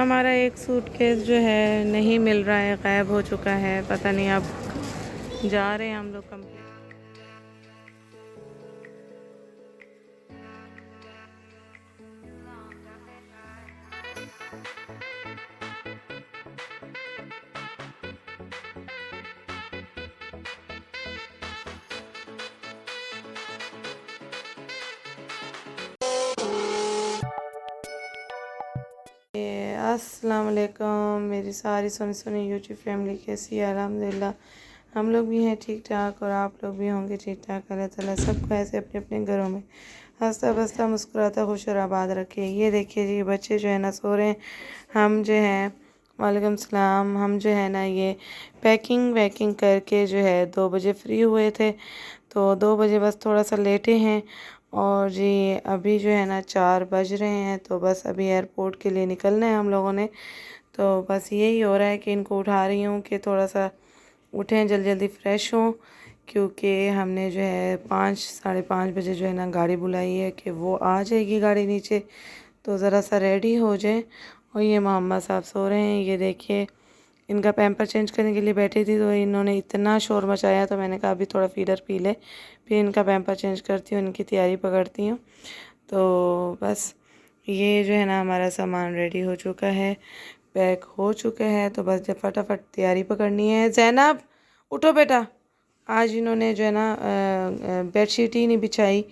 हमारा एक सूटकेस जो है नहीं मिल रहा है, गायब हो चुका है। पता नहीं, अब जा रहे हैं हम लोग कंप्लीट। अस्सलाम वालेकुम मेरी सारी सुनी सुनी यूट्यूब फैमिली, कैसी है? अल्हम्दुलिल्लाह हम लोग भी हैं ठीक ठाक, और आप लोग भी होंगे ठीक ठाक। अल्लाह ताला सबको ऐसे अपने अपने घरों में हंसता बसता मुस्कुराता खुश और आबाद रखे। ये देखिए जी, बच्चे जो है ना सो रहे हैं। हम जो है, वालेकुम सलाम, हम जो है ना ये पैकिंग वैकिंग करके जो है 2 बजे फ्री हुए थे, तो 2 बजे बस थोड़ा सा लेटे हैं। और जी अभी जो है ना 4 बज रहे हैं, तो बस अभी एयरपोर्ट के लिए निकलना है हम लोगों ने। तो बस यही हो रहा है कि इनको उठा रही हूँ कि थोड़ा सा उठें, जल्दी जल्दी फ्रेश हों, क्योंकि हमने जो है 5 साढ़े 5 बजे जो है ना गाड़ी बुलाई है कि वो आ जाएगी गाड़ी नीचे, तो ज़रा सा रेडी हो जाए। और ये मोहम्मद साहब सो रहे हैं। ये देखिए, इनका पैम्पर चेंज करने के लिए बैठी थी, तो इन्होंने इतना शोर मचाया, तो मैंने कहा अभी थोड़ा फीडर पी ले, फिर इनका पैम्पर चेंज करती हूँ, इनकी तैयारी पकड़ती हूँ। तो बस ये जो है ना हमारा सामान रेडी हो चुका है, पैक हो चुका है। तो बस जब फटाफट तैयारी पकड़नी है। ज़ैनब उठो बेटा। आज इन्होंने जो है ना बेडशीट ही नहीं बिछाई,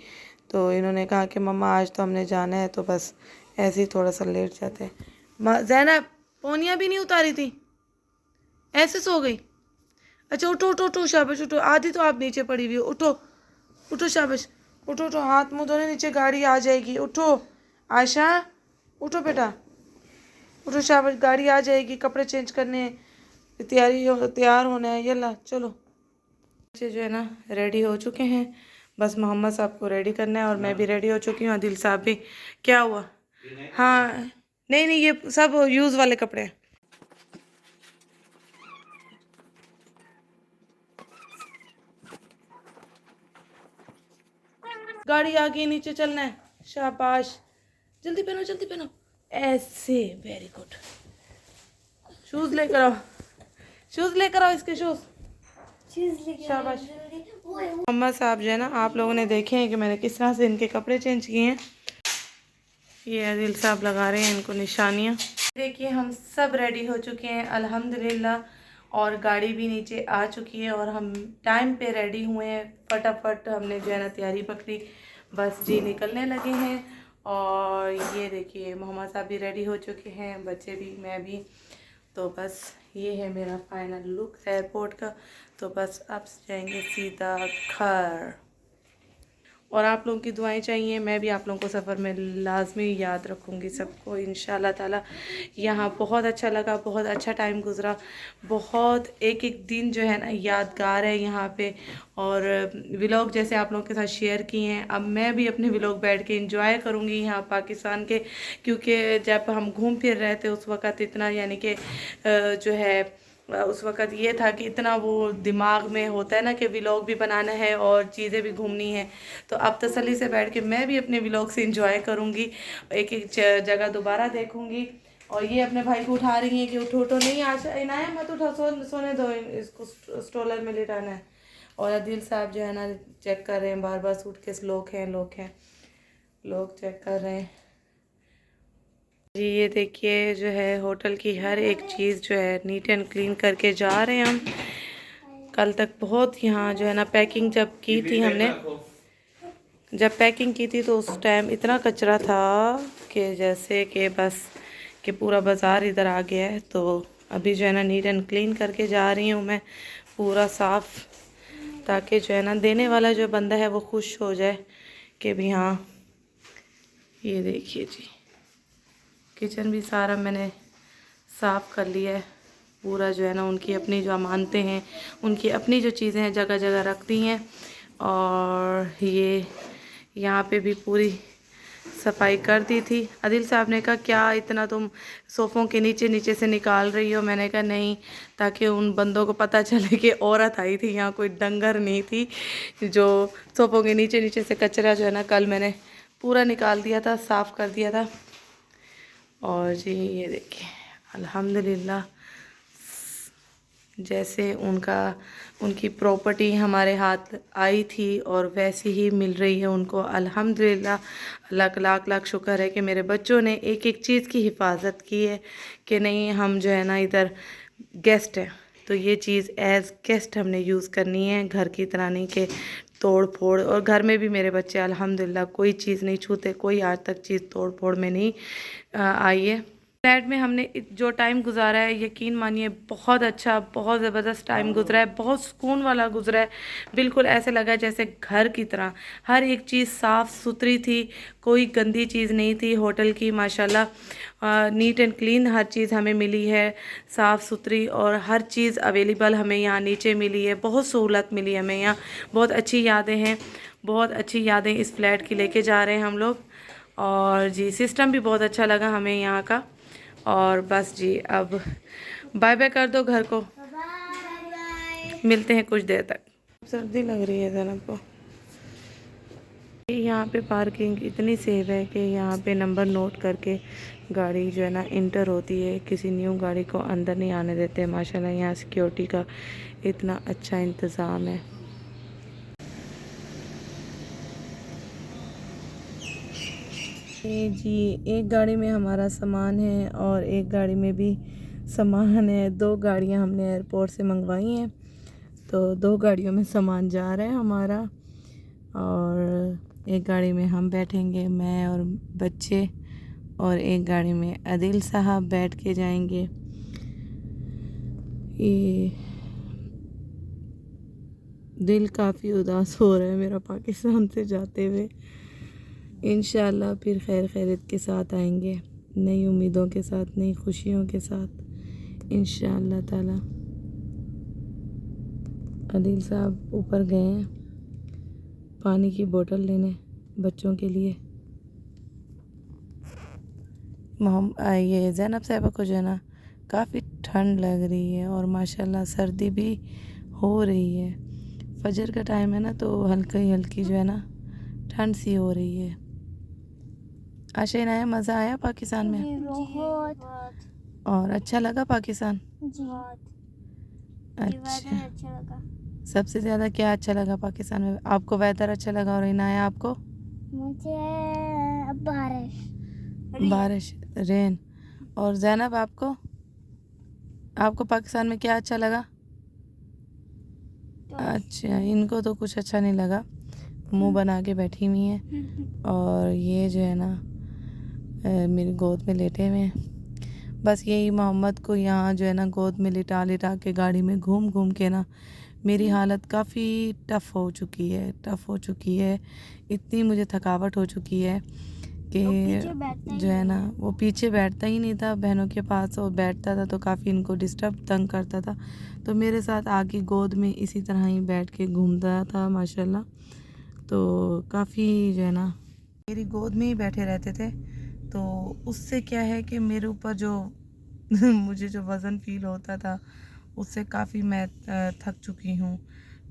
तो इन्होंने कहा कि मम्मा आज तो हमने जाना है, तो बस ऐसे ही थोड़ा सा लेट जाते हैं। ज़ैनब पोनिया भी नहीं उतारी थी, ऐसे सो गई? अच्छा उठो उठो उठो, शाबाश उठो। आधी तो आप नीचे पड़ी हुई हो, उठो उठो, शाबाश उठो उठो, हाथ मुँह धोने, नीचे गाड़ी आ जाएगी। उठो आयशा, उठो बेटा उठो, शाबाश, गाड़ी आ जाएगी, कपड़े चेंज करने हैं, तैयार होना है। यल्ला चलो। बच्चे जो है ना रेडी हो चुके हैं, बस मोहम्मद साहब को रेडी करना है, और मैं भी रेडी हो चुकी हूँ, आदिल साहब भी। क्या हुआ? हाँ नहीं नहीं, ये सब यूज़ वाले कपड़े हैं। गाड़ी आ गई, नीचे चलना है, शाबाश, जल्दी पहनो जल्दी पहनो, ऐसे, वेरी गुड। शूज़ लेकर आओ, शूज़ लेकर आओ, इसके शूज़, शाबाश। मोहम्मद साहब जो है ना, आप लोगों ने देखे हैं कि मैंने किस तरह से इनके कपड़े चेंज किए हैं। ये आदिल साहब लगा रहे हैं इनको निशानियाँ। देखिए हम सब रेडी हो चुके हैं अल्हम्दुलिल्लाह, और गाड़ी भी नीचे आ चुकी है, और हम टाइम पे रेडी हुए हैं। फटाफट हमने जो है ना तैयारी पकड़ी, बस जी निकलने लगे हैं। और ये देखिए मोहम्मद साहब भी रेडी हो चुके हैं, बच्चे भी, मैं भी। तो बस ये है मेरा फाइनल लुक एयरपोर्ट का। तो बस अब जाएंगे सीधा घर, और आप लोगों की दुआएं चाहिए। मैं भी आप लोगों को सफ़र में लाजमी याद रखूँगी सबको इंशाल्लाह ताला। यहाँ बहुत अच्छा लगा, बहुत अच्छा टाइम गुज़रा, बहुत एक एक दिन जो है ना यादगार है यहाँ पे। और व्लॉग जैसे आप लोगों के साथ शेयर किए हैं, अब मैं भी अपने व्लॉग बैठ के इंजॉय करूँगी यहाँ पाकिस्तान के, क्योंकि जब हम घूम फिर रहे थे उस वक़्त इतना, यानी कि जो है उस वक़्त ये था कि इतना वो दिमाग में होता है ना कि व्लॉग भी बनाना है और चीज़ें भी घूमनी है। तो अब तसल्ली से बैठ के मैं भी अपने व्लॉग से इंजॉय करूँगी, एक एक जगह दोबारा देखूँगी। और ये अपने भाई को उठा रही हैं कि उठो उठो, नहीं आज इनाया मत उठा, सोने दो, इसको स्ट्रोलर में लिटाना है। और आदिल साहब जो है ना चेक कर रहे हैं बार बार सूटकेस, लोग हैं लोग हैं, लोग चेक कर रहे हैं जी। ये देखिए जो है होटल की हर एक चीज़ जो है नीट एंड क्लीन करके जा रहे हैं हम। कल तक बहुत यहाँ जो है ना पैकिंग जब की थी हमने, जब पैकिंग की थी तो उस टाइम इतना कचरा था कि जैसे कि बस कि पूरा बाज़ार इधर आ गया है। तो अभी जो है ना नीट एंड क्लीन करके जा रही हूँ मैं, पूरा साफ़, ताकि जो है ना देने वाला जो बंदा है वो खुश हो जाए कि भी हाँ। ये देखिए जी, किचन भी सारा मैंने साफ़ कर लिया है पूरा, जो है ना उनकी अपनी जो अमानतें हैं, उनकी अपनी जो चीज़ें हैं जगह जगह रख दी हैं। और ये यहाँ पे भी पूरी सफाई कर दी थी। आदिल साहब ने कहा क्या इतना तुम सोफ़ों के नीचे नीचे से निकाल रही हो? मैंने कहा नहीं, ताकि उन बंदों को पता चले कि औरत आई थी यहाँ, कोई डंगर नहीं थी। जो सोफ़ों के नीचे नीचे से कचरा जो है ना कल मैंने पूरा निकाल दिया था, साफ़ कर दिया था। और जी ये देखिए अल्हम्दुलिल्लाह जैसे उनकी प्रॉपर्टी हमारे हाथ आई थी और वैसी ही मिल रही है उनको। अल्हम्दुलिल्लाह, अल्लाह का लाख लाख शुक्र है कि मेरे बच्चों ने एक एक चीज़ की हिफाजत की है कि नहीं, हम जो है ना इधर गेस्ट हैं तो ये चीज़ एज़ गेस्ट हमने यूज़ करनी है, घर की तरह नहीं कि तोड़ फोड़। और घर में भी मेरे बच्चे अल्हम्दुलिल्लाह कोई चीज़ नहीं छूते, कोई आज तक चीज़ तोड़ फोड़ में नहीं आई है। फ्लैट में हमने जो टाइम गुजारा है, यकीन मानिए बहुत अच्छा, बहुत ज़बरदस्त टाइम गुजरा है, बहुत सुकून वाला गुजरा है। बिल्कुल ऐसे लगा जैसे घर की तरह। हर एक चीज़ साफ़ सुथरी थी, कोई गंदी चीज़ नहीं थी होटल की। माशाल्लाह नीट एंड क्लीन हर चीज़ हमें मिली है, साफ़ सुथरी, और हर चीज़ अवेलेबल हमें यहाँ नीचे मिली है। बहुत सहूलत मिली हमें यहाँ, बहुत अच्छी यादें हैं, बहुत अच्छी यादें इस फ्लैट की लेके जा रहे हैं हम लोग। और जी सिस्टम भी बहुत अच्छा लगा हमें यहाँ का। और बस जी अब बाय बाय कर दो घर को, मिलते हैं कुछ देर तक। सर्दी लग रही है ज़ैनब को। यहाँ पे पार्किंग इतनी सेफ है कि यहाँ पे नंबर नोट करके गाड़ी जो है ना इंटर होती है, किसी न्यू गाड़ी को अंदर नहीं आने देते। माशाल्लाह यहाँ सिक्योरिटी का इतना अच्छा इंतज़ाम है। जी एक गाड़ी में हमारा सामान है और एक गाड़ी में भी सामान है। दो गाड़ियाँ हमने एयरपोर्ट से मंगवाई हैं, तो दो गाड़ियों में सामान जा रहा है हमारा। और एक गाड़ी में हम बैठेंगे, मैं और बच्चे, और एक गाड़ी में आदिल साहब बैठ के जाएंगे। ये दिल काफ़ी उदास हो रहा है मेरा पाकिस्तान से जाते हुए। इंशाल्लाह फिर खैर खैरियत के साथ आएंगे, नई उम्मीदों के साथ, नई खुशियों के साथ इंशाल्लाह ताला। आदिल साहब ऊपर गए हैं पानी की बोतल लेने बच्चों के लिए। ये ज़ैनब साहिबा को जो है ना काफ़ी ठंड लग रही है और माशाल्लाह सर्दी भी हो रही है। फजर का टाइम है ना, तो हल्की जो है ना ठंड सी हो रही है। आशा आया, मज़ा आया पाकिस्तान में? बहुत। और अच्छा लगा पाकिस्तान? अच्छा लगा। सबसे ज़्यादा क्या अच्छा लगा पाकिस्तान में? आपको वेदर अच्छा लगा? और इनाया आपको? मुझे बारिश रेन। और ज़ैनब आपको पाकिस्तान में क्या अच्छा लगा? अच्छा, इनको तो कुछ अच्छा नहीं लगा, मुंह बना के बैठी हुई हैं। और ये जो है ना मेरी गोद में लेटे हुए हैं। बस यही मोहम्मद को यहाँ जो है ना गोद में लिटा के गाड़ी में घूम घूम के ना मेरी हालत काफ़ी टफ़ हो चुकी है। इतनी मुझे थकावट हो चुकी है कि जो है ना वो पीछे बैठता ही नहीं था बहनों के पास, और बैठता था तो काफ़ी इनको डिस्टर्ब तंग करता था, तो मेरे साथ आके गोद में इसी तरह ही बैठ के घूमता था माशाल्लाह। तो काफ़ी जो है ना मेरी गोद में ही बैठे रहते थे। तो उससे क्या है कि मेरे ऊपर जो मुझे जो वज़न फ़ील होता था उससे काफ़ी मैं थक चुकी हूँ।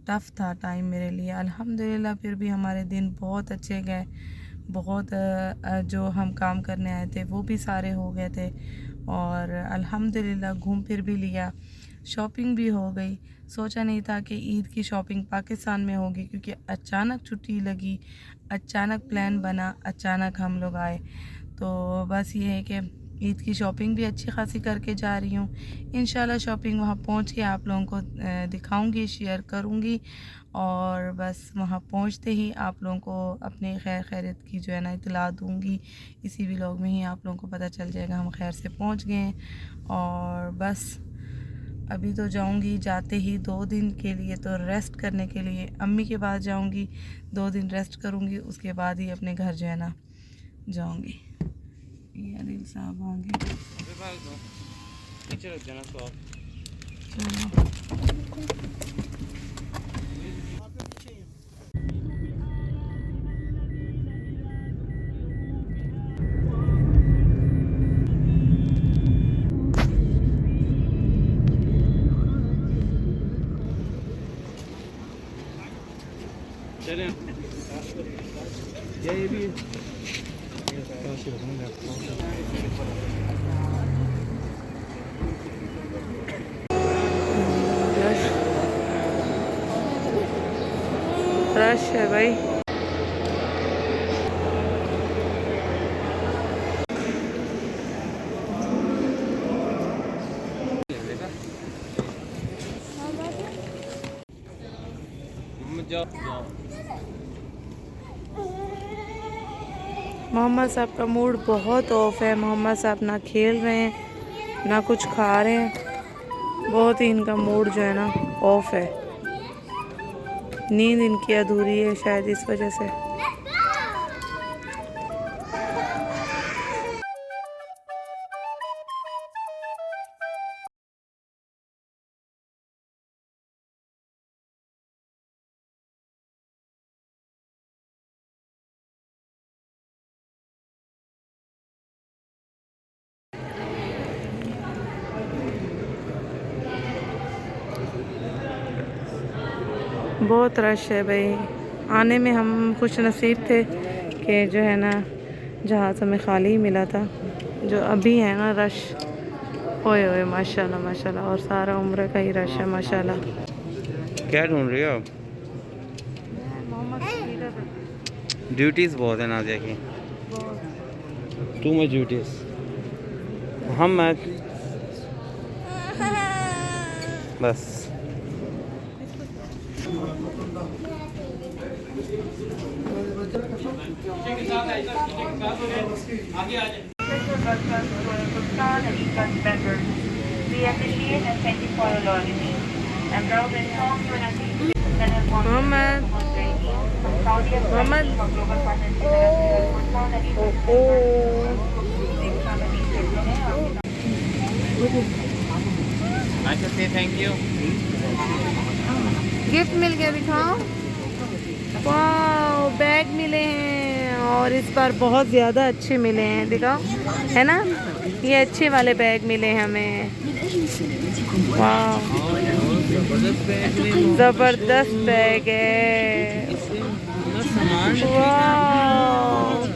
टफ़ था टाइम मेरे लिए। अल्हम्दुलिल्लाह फिर भी हमारे दिन बहुत अच्छे गए। बहुत जो हम काम करने आए थे वो भी सारे हो गए थे, और अल्हम्दुलिल्लाह घूम फिर भी लिया, शॉपिंग भी हो गई। सोचा नहीं था कि ईद की शॉपिंग पाकिस्तान में होगी, क्योंकि अचानक छुट्टी लगी, अचानक प्लान बना, अचानक हम लोग आए। तो बस ये है कि ईद की शॉपिंग भी अच्छी खासी करके जा रही हूँ। इंशाल्लाह शॉपिंग वहाँ पहुँच के आप लोगों को दिखाऊंगी, शेयर करूँगी, और बस वहाँ पहुँचते ही आप लोगों को अपने खैर खैरियत की जो है ना इत्तला दूँगी। इसी व्लॉग में ही आप लोगों को पता चल जाएगा हम खैर से पहुँच गए। और बस अभी तो जाऊँगी, जाते ही 2 दिन के लिए तो रेस्ट करने के लिए अम्मी के पास जाऊँगी, 2 दिन रेस्ट करूँगी, उसके बाद ही अपने घर जो है ना जाऊँगी। ये आदिल साहब आ गए। चलें ये भी रश है भाई। मोहम्मद साहब का मूड बहुत ऑफ है। मोहम्मद साहब ना खेल रहे हैं ना कुछ खा रहे हैं। बहुत ही इनका मूड जो है ना ऑफ है। नींद इनकी अधूरी है शायद इस वजह से। बहुत रश है भाई। आने में हम खुश नसीब थे कि जो है ना जहाज़ हमें खाली ही मिला था। जो अभी है ना रश ओए ओए माशाल्लाह माशाल्लाह, और सारा उम्र का ही रश है माशाल्लाह। क्या ढूंढ रही हो आप? ड्यूटीज बहुत है नाज़िया की, टू मच ड्यूटीज। मोहम्मद बस अच्छा से थैंक यू। गिफ्ट मिल गया, दिखाओ। वाह बैग मिले हैं और इस बार बहुत ज़्यादा अच्छे मिले हैं, दिखाओ है ना। ये अच्छे वाले बैग मिले हैं हमें। वाह ज़बरदस्त बैग है। वाह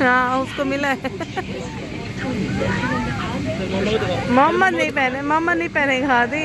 हाँ उसको मिला है। मोहम्मद नहीं पहने, मोहम्मद नहीं पहने खादी।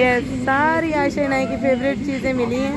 ये सारी आशा की फेवरेट चीज़ें मिली हैं।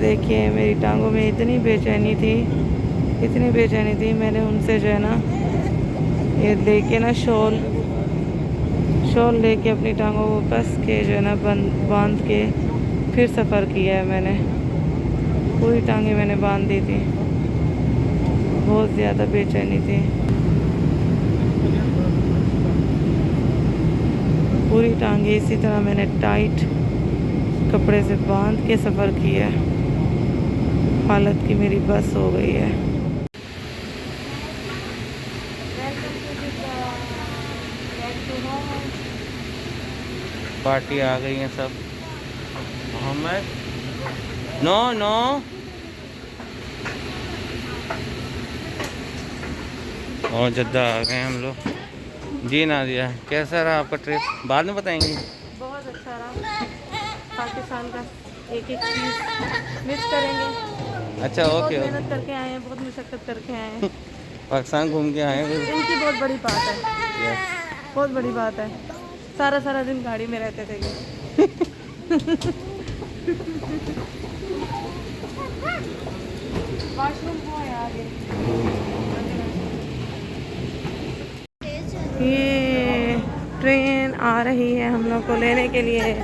देखिए मेरी टांगों में इतनी बेचैनी थी, इतनी बेचैनी थी। मैंने उनसे जो है ना ये लेके ना शॉल लेके अपनी टांगों को कस के जो है ना बांध के फिर सफ़र किया है मैंने। पूरी टांगें मैंने बांध दी थी, बहुत ज़्यादा बेचैनी थी। पूरी टांगें इसी तरह मैंने टाइट कपड़े से बांध के सफ़र किया है। हालत की मेरी बस हो गई है। पार्टी आ गई हैं सब। मोहम्मद नो नो और जद्दा आ गए हम लोग। जी नाज़िया कैसा रहा आपका ट्रिप? बाद में बताएंगे। बहुत अच्छा रहा। पाकिस्तान का एक एक चीज़ मिस करेंगे। अच्छा बहुत ओके मेहनत करके आए हैं, बहुत मुशक्क़त करके आए हैं। पाकिस्तान घूम के आए हैं। इनकी बहुत बड़ी बात है, यस बहुत बड़ी बात है। सारा दिन गाड़ी में रहते थे ये। वॉशरूम को है आगे। ये ट्रेन आ रही है हम लोग को लेने के लिए।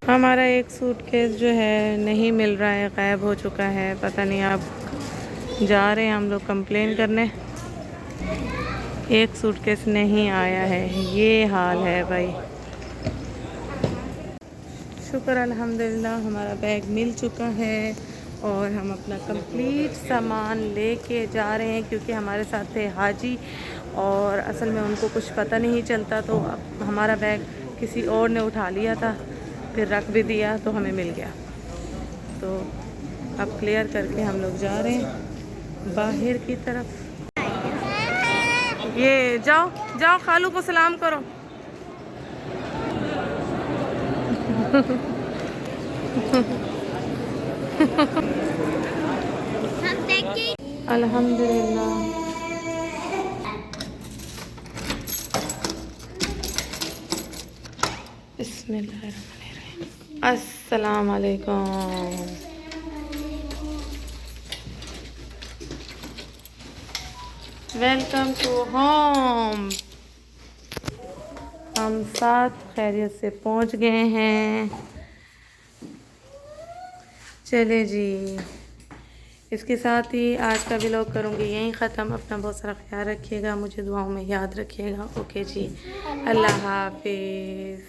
हमारा एक सूटकेस जो है नहीं मिल रहा है, गायब हो चुका है। पता नहीं, आप जा रहे हैं हम लोग कंप्लेन करने। एक सूटकेस नहीं आया है, ये हाल है भाई। शुक्र अल्हम्दुलिल्लाह हमारा बैग मिल चुका है और हम अपना कंप्लीट सामान लेके जा रहे हैं, क्योंकि हमारे साथ थे हाजी और असल में उनको कुछ पता नहीं चलता, तो अब हमारा बैग किसी और ने उठा लिया था, फिर रख भी दिया तो हमें मिल गया। तो अब क्लियर करके हम लोग जा रहे हैं बाहर की तरफ। ये जाओ जाओ, खालू को सलाम करो। अल्हम्दुलिल्लाह। बिस्मिल्लाहिर्रहमानिर्रहीम। अस्सलाम वालेकुम। Welcome to home. हम साथ खैरियत से पहुंच गए हैं। चले जी, इसके साथ ही आज का व्लॉग करूँगी यहीं ख़त्म। अपना बहुत सारा ख्याल रखिएगा, मुझे दुआओं में याद रखिएगा। ओके जी, अल्लाह हाफिज़।